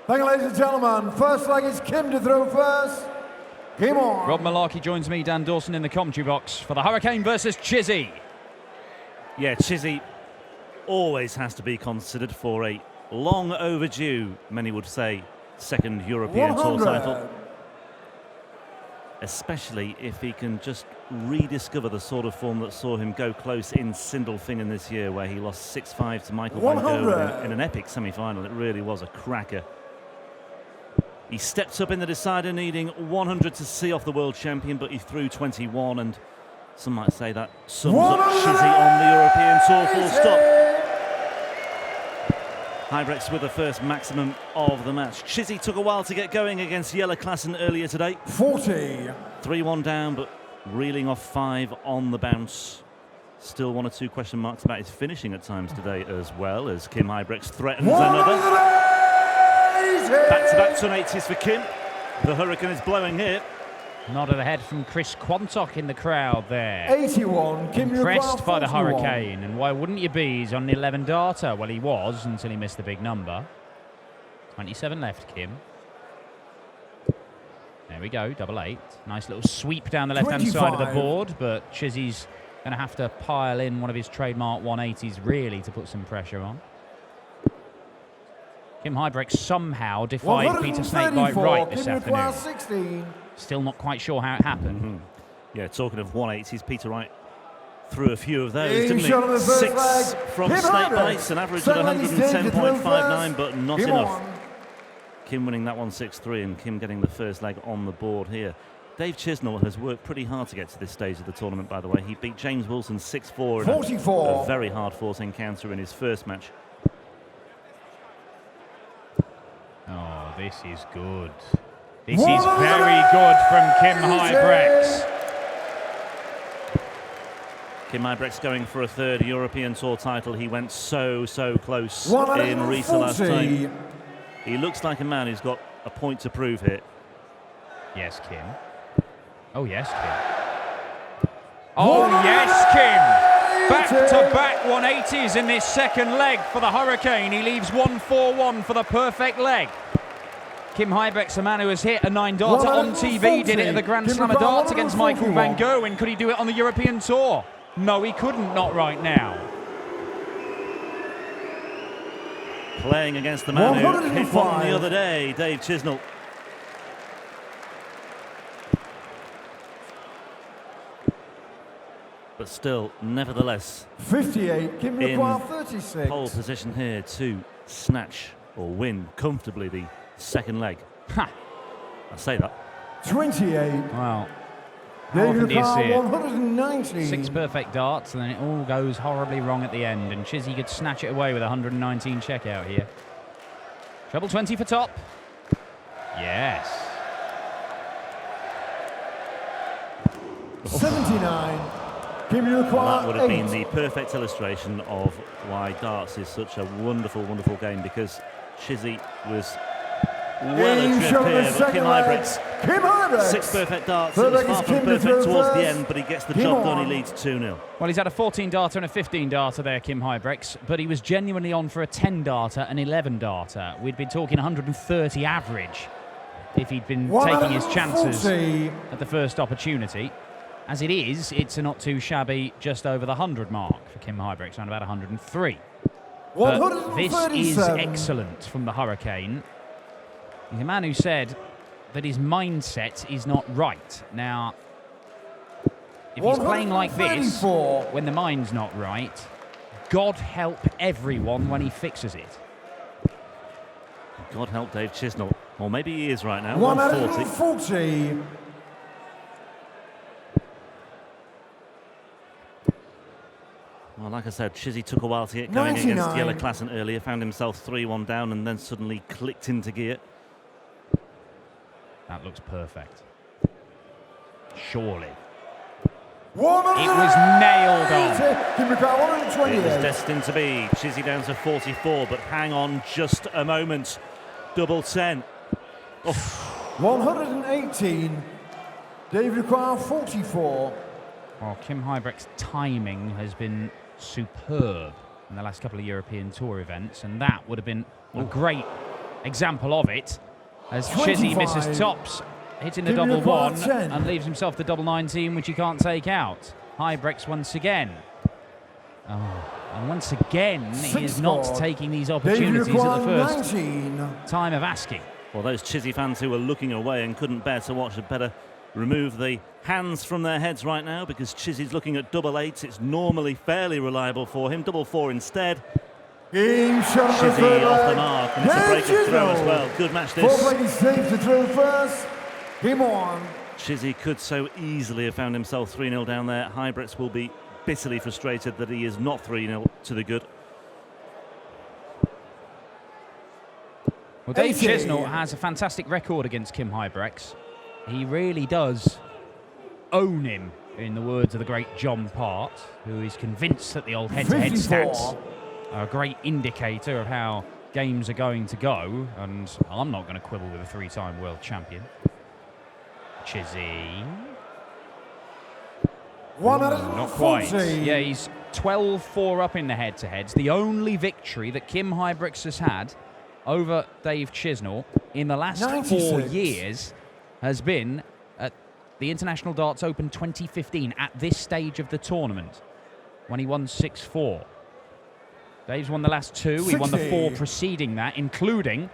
Thank you, ladies and gentlemen. First leg is Kim to throw first. Game on. Rob Malarkey joins me, Dan Dawson, in the commentary box for the Hurricane versus Chizzy. Yeah, Chizzy always has to be considered for a long overdue, many would say, second European Tour title. Especially if he can just rediscover the sort of form that saw him go close in Sindelfingen this year, where he lost 6-5 to Michael van Gerwen in an epic semi-final. It really was a cracker. He stepped up in the decider, needing 100 to see off the world champion, but he threw 21, and some might say that sums up Chizzy on the European Tour, full stop. Huybrechts with the first maximum of the match. Chizzy took a while to get going against Jelle Klassen earlier today. 40. 3-1 down, but reeling off 5 on the bounce. Still 1 or 2 question marks about his finishing at times today, as well as Kim Huybrechts threatens another. Back-to-back 180s for Kim. The Hurricane is blowing here. Nod of the head from Chris Quantock in the crowd there. 81. Kim Impressed by the Hurricane, and why wouldn't you be? He's on the 11 darter. Well, he was until he missed the big number. 27 left, Kim. There we go, double 8. Nice little sweep down the left-hand side of the board, but Chizzy's going to have to pile in one of his trademark 180s, really, to put some pressure on. Kim Huybrechts somehow defied Peter Snakebite Wright this afternoon. 16. Still not quite sure how it happened. Yeah, talking of 180s, Peter Wright threw a few of those, didn't he? 6 from Snakebites, an average of 110.59, but not enough. Kim winning that one 6-3, and Kim getting the first leg on the board here. Dave Chisnall has worked pretty hard to get to this stage of the tournament, by the way. He beat James Wilson 6-4 in a very hard-fought encounter in his first match. Oh, this is good. This is very good from Kim Huybrechts. Kim Huybrechts going for a 3rd European Tour title. He went so close in Riesa last time. He looks like a man who's got a point to prove here. Yes, Kim. Oh, yes, Kim. Oh, yes, Kim. Back-to-back 180s in this second leg for the Hurricane. He leaves 1-4-1 for the perfect leg. Kim Huybrechts, a man who has hit a 9-darter on TV, did it at the Grand Slam of Darts against Michael van Gerwen. Could he do it on the European Tour? No, he couldn't, not right now. Playing against the man who hit one the other day, Dave Chisnall. But still, nevertheless, 58. Kim requires 36. Pole position here to snatch or win comfortably the second leg. Ha! I say that. 28. Well, how often do you see it? 190. 6 perfect darts, and then it all goes horribly wrong at the end, and Chizzy could snatch it away with 119 checkout here. Treble 20 for top. Yes. 79. Kim, you require that would have 8. been the perfect illustration of why darts is such a wonderful, wonderful game, because Chizzy was well adrift here, but Kim Huybrechts, 6 perfect darts. It was far from perfect towards the end, but he gets the job done. He leads 2-0. Well, he's had a 14-darter and a 15-darter there, Kim Huybrechts, but he was genuinely on for a 10-darter and 11-darter. We'd been talking 130 average if he'd been taking his chances at the first opportunity. As it is, it's a not too shabby just over the 100 mark for Kim Huybrechts, around about 103. But this is excellent from the Hurricane. He's a man who said that his mindset is not right. Now, if he's playing like this, when the mind's not right, God help everyone when he fixes it. God help Dave Chisnall. Or maybe he is right now. 140. Well, like I said, Chizzy took a while to get going against Jelle Klassen earlier, found himself 3-1 down, and then suddenly clicked into gear. That looks perfect. Surely. It was nailed on. It was destined to be. Chizzy down to 44, but hang on just a moment. Double 10. Oh. 118. Dave require 44. Well, Kim Huybrechts' timing has been superb in the last couple of European Tour events, and that would have been a great example of it, as Chizzy misses tops, hitting the double 1 and leaves himself the double 19, which he can't take out. Huybrechts once again. And once again, he is not taking these opportunities at the first time of asking. Well, those Chizzy fans who were looking away and couldn't bear to watch had better remove the hands from their heads right now, because Chizzy's looking at double 8s. It's normally fairly reliable for him. Double 4 instead. Chizzy off the mark, and it's a break of throw as well. Good match this. Safe to throw first. Game on. Chizzy could so easily have found himself 3-0 down there. Huybrechts will be bitterly frustrated that he is not 3-0 to the good. Well, Dave Chisnall has a fantastic record against Kim Huybrechts. He really does own him, in the words of the great John Part, who is convinced that the old head-to-head stats are a great indicator of how games are going to go, and I'm not going to quibble with a 3-time world champion. Chizzy. Not quite. Yeah, he's 12-4 up in the head-to-heads. The only victory that Kim Huybrechts has had over Dave Chisnall in the last 4 years has been at the International Darts Open 2015 at this stage of the tournament, when he won 6-4. Dave's won the last 2. He won the 4 preceding that, including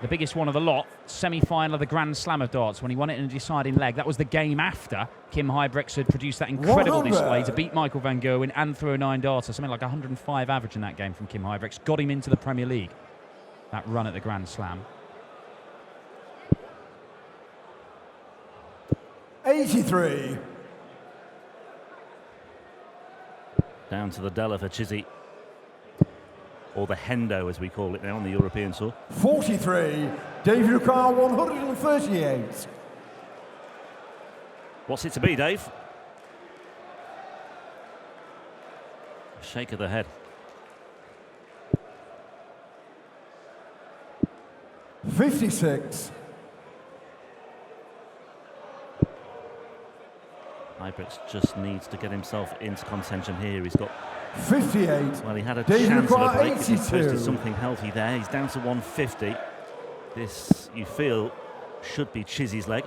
the biggest one of the lot, semi-final of the Grand Slam of darts, when he won it in a deciding leg. That was the game after Kim Huybrechts had produced that incredible display to beat Michael van Gerwen and throw a 9-darter, something like 105 average in that game from Kim Huybrechts. Got him into the Premier League, that run at the Grand Slam. 83. Down to the Della for Chizzy, or the Hendo as we call it now on the European tour. 43. Dave Ricard 138. What's it to be, Dave? Shake of the head. 56. Huybrechts just needs to get himself into contention here. He's got 58. Well, he had a Dave chance of a Ricard, break if he 82. posted something healthy there. He's down to 150. This, you feel, should be Chizzy's leg.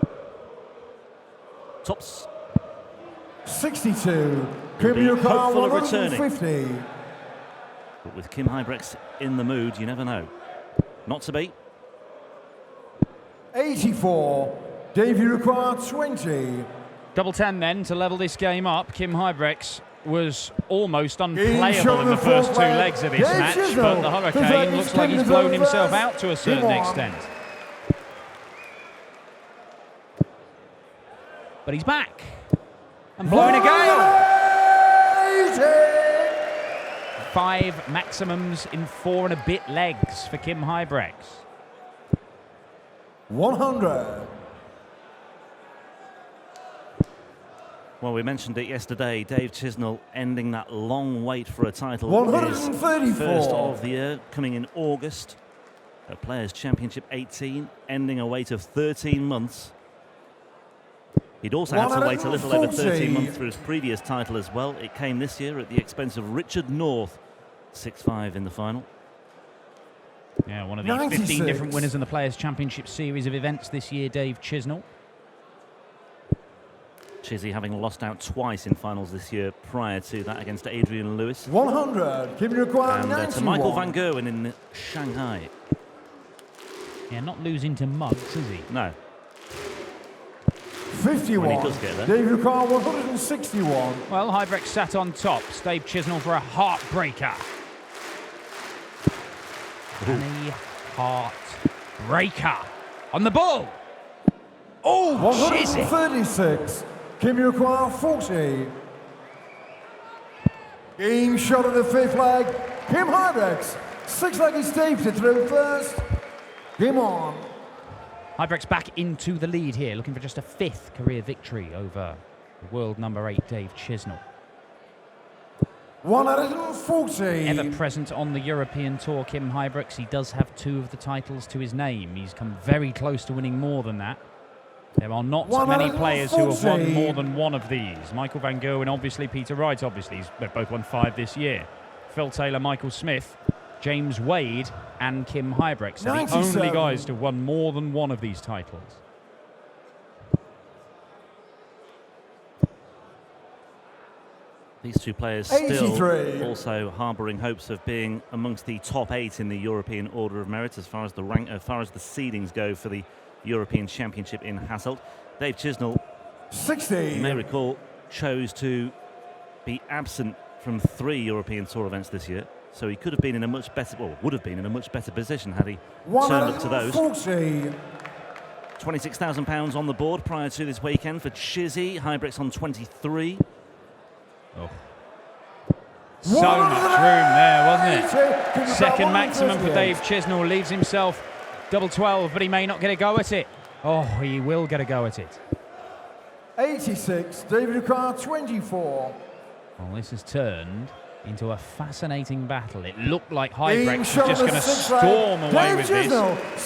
Tops. 62. He'll be Kim hopeful of Ricard returning. 150. But with Kim Huybrechts in the mood, you never know. Not to be. 84. Dave Ricard 20. Double 10 then to level this game up. Kim Huybrechts was almost unplayable in the first 2 legs of this match, but the Hurricane looks like he's blown himself out to a certain extent. But he's back and blowing a gale. 5 maximums in 4 and a bit legs for Kim Huybrechts. 100. Well, we mentioned it yesterday. Dave Chisnall ending that long wait for a title. 134. His first of the year, coming in August. A Players' Championship 18, ending a wait of 13 months. He'd also had to wait a little over 13 months for his previous title as well. It came this year at the expense of Richard North, 6-5 in the final. Yeah, one of the 15 different winners in the Players' Championship series of events this year, Dave Chisnall. Chizzy having lost out twice in finals this year prior to that against Adrian Lewis. 100. Kim Ricard and to Michael van Gerwen in Shanghai. Yeah, not losing to Muggs, is he? No. 51. When he does get there. Dave Ricard 161. Well, Huybrechts sat on top. Dave Chisnall for a heartbreaker. And a heartbreaker on the ball. Oh, 136. Kim Ricard 40. Game shot of the 5th leg. Kim Huybrechts. 6-legged Dave to throw first. Game on. Huybrechts back into the lead here, looking for just a 5th career victory over world number 8 Dave Chisnall. 140. Ever present on the European Tour, Kim Huybrechts. He does have 2 of the titles to his name. He's come very close to winning more than that. There are not many players who have won more than 1 of these. Michael van Gerwen, obviously. Peter Wright, obviously. They've both won 5 this year. Phil Taylor, Michael Smith. James Wade and Kim Huybrechts are the only guys to have won more than one of these titles. These two players still also harbouring hopes of being amongst the top 8 in the European Order of Merit as far as the seedings go for the European Championship in Hasselt. Dave Chisnall, 60. you may recall, chose to be absent from 3 European Tour events this year, so he could have been in a much better, or would have been in a much better position had he turned up to those. £26,000 on the board prior to this weekend for Chizzy. Huybrechts on 23. Oh. So much room there, wasn't it? Second maximum for Dave Chisnall, leaves himself double 12, but he may not get a go at it. Oh, he will get a go at it. 86, David Carr, 24. Well, this has turned into a fascinating battle. It looked like Huybrechts was just going to storm away with this.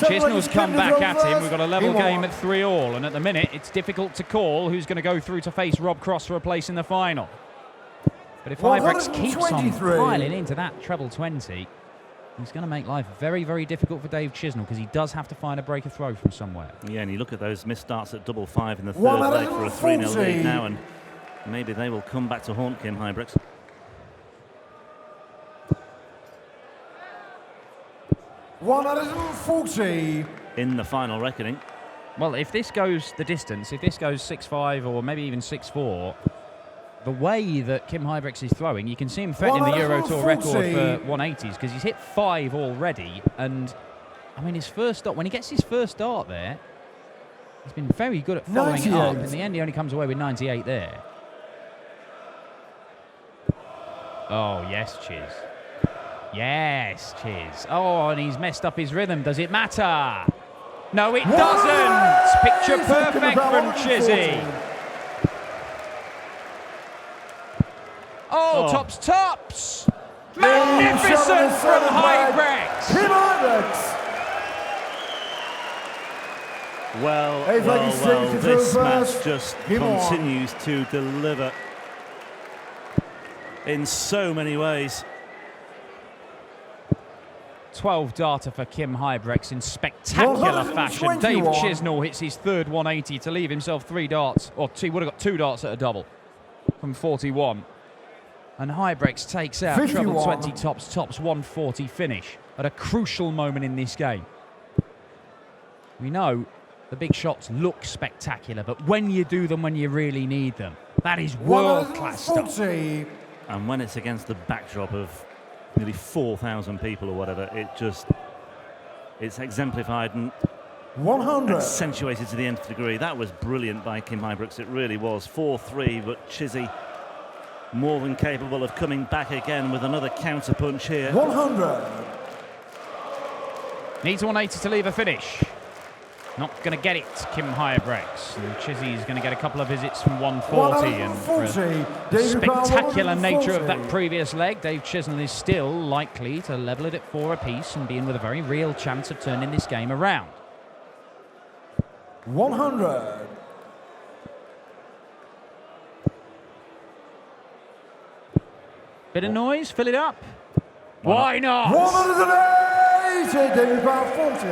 Chisnall's come back at him. We've got a level game at 3-all, and at the minute, it's difficult to call who's going to go through to face Rob Cross for a place in the final. But if Huybrechts keeps on piling into that treble 20, he's going to make life very, very difficult for Dave Chisnall because he does have to find a break of throw from somewhere. Yeah, and you look at those missed starts at double 5 in the third leg for a 3-0 lead now, and maybe they will come back to haunt Kim Huybrechts. $140 in the final reckoning. Well, if this goes the distance, if this goes 6-5 or maybe even 6-4, the way that Kim Huybrechts is throwing, you can see him threatening the Euro Tour record for 180s because he's hit 5 already. And I mean, his first start, when he gets his first start there, he's been very good at following it up. In the end, he only comes away with 98 there. Oh, yes, Chiz. Yes, Chiz. Oh, and he's messed up his rhythm. Does it matter? No, it doesn't. Picture perfect from Chizzy. Oh, tops. Magnificent from Huybrechts. Well, this match just continues to deliver in so many ways. 12 darter for Kim Huybrechts in spectacular fashion. Dave Chisnall hits his third 180 to leave himself 3 darts, or he would have got 2 darts at a double from 41. And Huybrechts takes out 51. Treble 20 tops 140 finish at a crucial moment in this game. We know the big shots look spectacular, but when you do them when you really need them, that is world-class stuff. And when it's against the backdrop of nearly 4,000 people or whatever, it's exemplified and 100. Accentuated to the nth degree. That was brilliant by Kim Huybrechts, it really was. 4-3, but Chizzy more than capable of coming back again with another counter punch here. 100. Needs 180 to leave a finish. Not going to get it, Kim Huybrechts. And Chizzy's going to get a couple of visits from 140. And for the spectacular nature of that previous leg, Dave Chisnall is still likely to level it at 4 apiece and be in with a very real chance of turning this game around. 100. Bit of noise, fill it up. Why not? 180, David Brown, 40.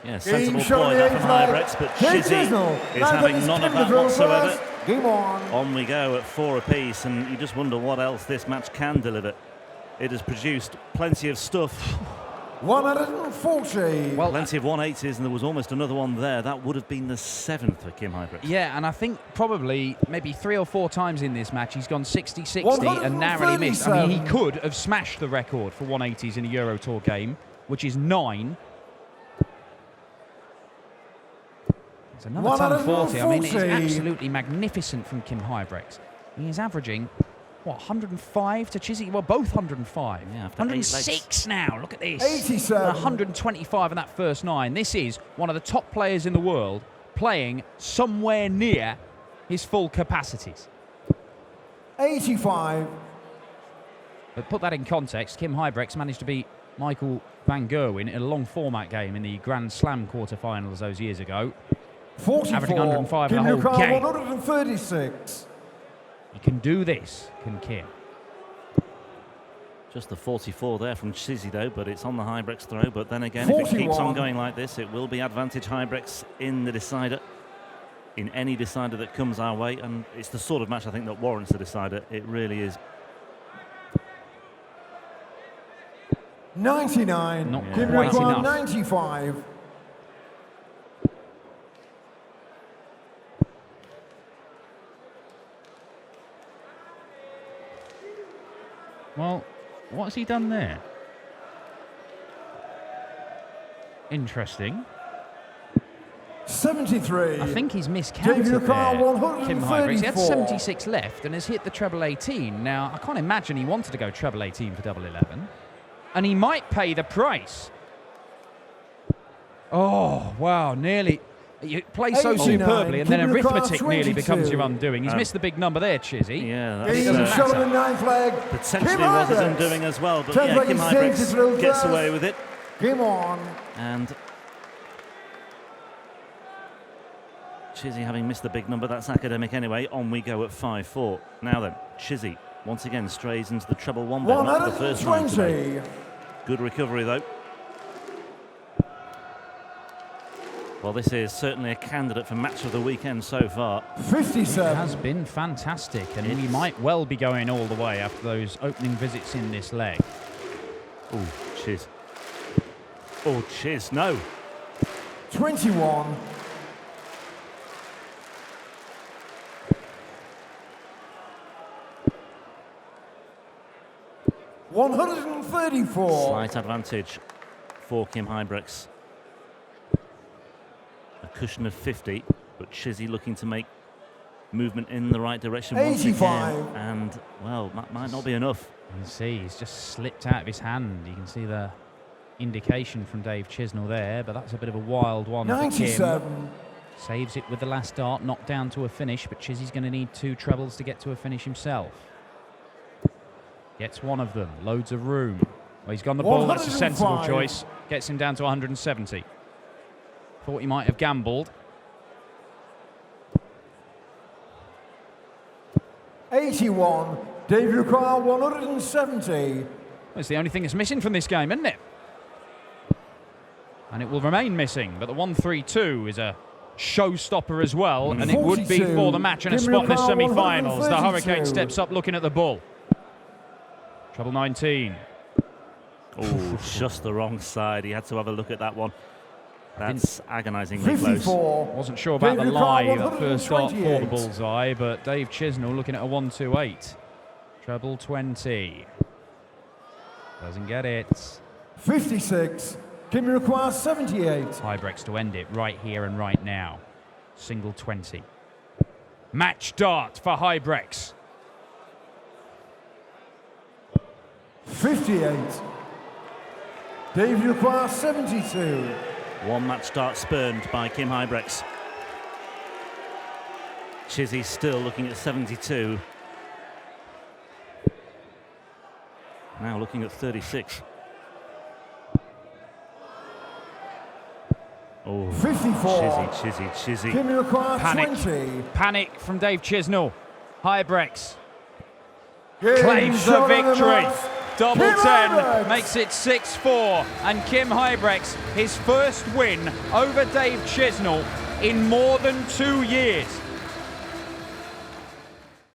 Yeah, sensible ploy that from Huybrechts, but Chizzy is having none of that whatsoever. Game on. On we go at 4 apiece, and you just wonder what else this match can deliver. It has produced plenty of stuff. 140. Well, plenty of 180s, and there was almost another one there. That would have been the 7th for Kim Huybrechts. Yeah, and I think probably maybe 3 or 4 times in this match he's gone 60-60 and narrowly missed. I mean, he could have smashed the record for 180s in a Euro Tour game, which is 9. It's another ton 40. I mean, it's absolutely magnificent from Kim Huybrechts. He is averaging, what, 105 to Chizzy? Well, both 105. Yeah, 106 now. Look at this. 87. 125 in that first 9. This is one of the top players in the world playing somewhere near his full capacities. 85. But put that in context, Kim Huybrechts managed to beat Michael van Gerwen in a long format game in the Grand Slam quarterfinals those years ago. 44. Averaging 105 in a whole game. 136. He can do this, can Kim. Just the 44 there from Chizzy though, but it's on the Huybrechts throw. But then again, if it keeps on going like this, it will be advantage Huybrechts in the decider, in any decider that comes our way. And it's the sort of match I think that warrants the decider. It really is. 99. Not quite enough. 95. Well, what's he done there? Interesting. 73. I think he's miscounted there, Kim Huybrechts. He had 134. 76 left and has hit the treble 18. Now, I can't imagine he wanted to go treble 18 for double 11. And he might pay the price. Oh, wow, nearly. You play so 89. superbly, and then arithmetic 22. nearly becomes your undoing. He's missed the big number there, Chizzy. Yeah, He's that's shot the 9 flag. potentially Kim was his Huybrechts. undoing as well. But Turns yeah, like Kim he saves it through Huybrechts gets first. away with it. Game on. And Chizzy having missed the big number, that's academic anyway. On we go at 5-4. Now then, Chizzy once again strays into the treble 1 bet, not for the first time today. Good recovery though. Well, this is certainly a candidate for match of the weekend so far. 57. It has been fantastic, and we might well be going all the way after those opening visits in this leg. Oh, Chiz. Oh, Chiz, no. 21. $134. Slight advantage for Kim Huybrechts. A cushion of 50, but Chizzy looking to make movement in the right direction once 85. again. And, well, that might not be enough. You can see he's just slipped out of his hand. You can see the indication from Dave Chisnall there, but that's a bit of a wild one for Kim. 97. Saves it with the last dart, knocked down to a finish, but Chizzy's going to need 2 trebles to get to a finish himself. Gets one of them, loads of room. Well, he's gone the ball, that's a sensible 105. choice. Gets him down to 170. Thought he might have gambled. 81. Dave require 170. Well, it's the only thing that's missing from this game, isn't it? And it will remain missing, but the 132 is a showstopper as well, and it would be 42. for the match and a Give spot in the me a call, semi-finals. The 132. Hurricane steps up looking at the bull. Treble 19. Oh, just the wrong side. He had to have a look at that one. That's agonisingly close. 54. Wasn't sure about the David lie Carr, at first start for the 128. bullseye, but Dave Chisnall looking at a 128. Treble 20. Doesn't get it. 56. Kim requires 78. Huybrechts to end it right here and right now. Single 20. Match dart for Huybrechts. 58. Dave requires 72. One match start spurned by Kim Huybrechts. Chizzy still looking at 72. Now looking at 36. Oh, 54. Chizzy. Kim requires Panic. 20. Panic from Dave Chisnall. Huybrechts Game claims the shot on victory. mark. Double Kim 10 Huybrechts. makes it 6-4, and Kim Huybrechts his first win over Dave Chisnall in more than 2 years.